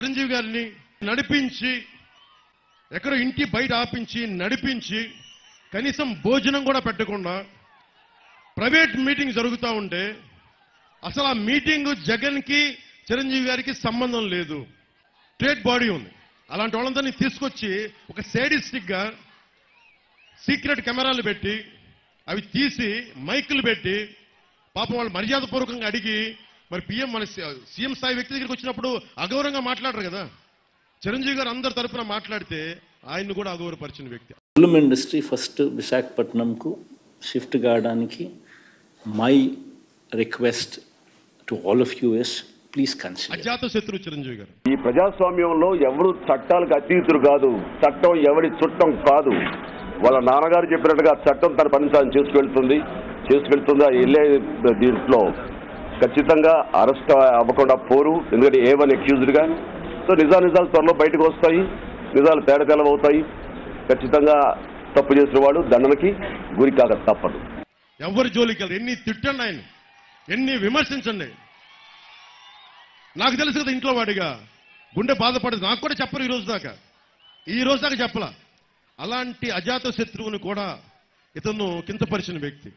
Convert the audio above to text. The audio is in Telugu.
చిరంజీవి గారిని నడిపించి ఎక్కడో ఇంటి బయట ఆపించి నడిపించి కనీసం భోజనం కూడా పెట్టకుండా ప్రైవేట్ మీటింగ్ జరుగుతూ ఉంటే అసలు ఆ మీటింగ్ జగన్కి చిరంజీవి గారికి సంబంధం లేదు. స్టేట్ బాడీ ఉంది. అలాంటి వాళ్ళందరినీ తీసుకొచ్చి ఒక సేడిస్టిక్ గా సీక్రెట్ కెమెరాలు పెట్టి అవి తీసి మైకులు పెట్టి పాపం వాళ్ళు మర్యాదపూర్వకంగా అడిగి మరి పిఎం మన సీఎం స్థాయి వ్యక్తి దగ్గరికి వచ్చినప్పుడు అగౌరవంగా మాట్లాడరు కదా. చిరంజీవి గారు అందరి తరఫున మాట్లాడితే ఆయన్ని కూడా అగౌరవపరిచిన వ్యక్తి. ఫిల్మ్ ఇండస్ట్రీ ఫస్ట్ విశాఖపట్నంకు షిఫ్ట్ కావడానికి my request to all of you is please consider. అజాత శత్రు చిరంజీవి గారు. ఈ ప్రజాస్వామ్యంలో ఎవరు చట్టాలకు అతీతులు కాదు. చట్టం ఎవరి చుట్టం కాదు. వాళ్ళ నాన్నగారు చెప్పినట్టుగా చట్టం తన పని తాను చేసుకెళ్తుంది. వెళ్ళే దీంట్లో ఖచ్చితంగా అరెస్ట్ అవ్వకుండా పోరు. ఎందుకంటే A1 అక్యూజ్డ్గా. సో నిజాలు త్వరలో బయటకు వస్తాయి. నిజాలు తేడతెల్లమవుతాయి. ఖచ్చితంగా తప్పు చేసిన వాడు దండనకి గురి కాక తప్పదు. ఎవరి జోలికి వెళ్ళరు. ఎన్ని తిట్టండి ఆయన, ఎన్ని విమర్శించండి. నాకు తెలుసు కదా ఇంట్లో వాడిగా గుండె బాధపడదు. నాకు కూడా చెప్పరు ఈ రోజు దాకా చెప్పలా. అలాంటి అజాత శత్రువుని కూడా ఇతను కించపరిచిన వ్యక్తి.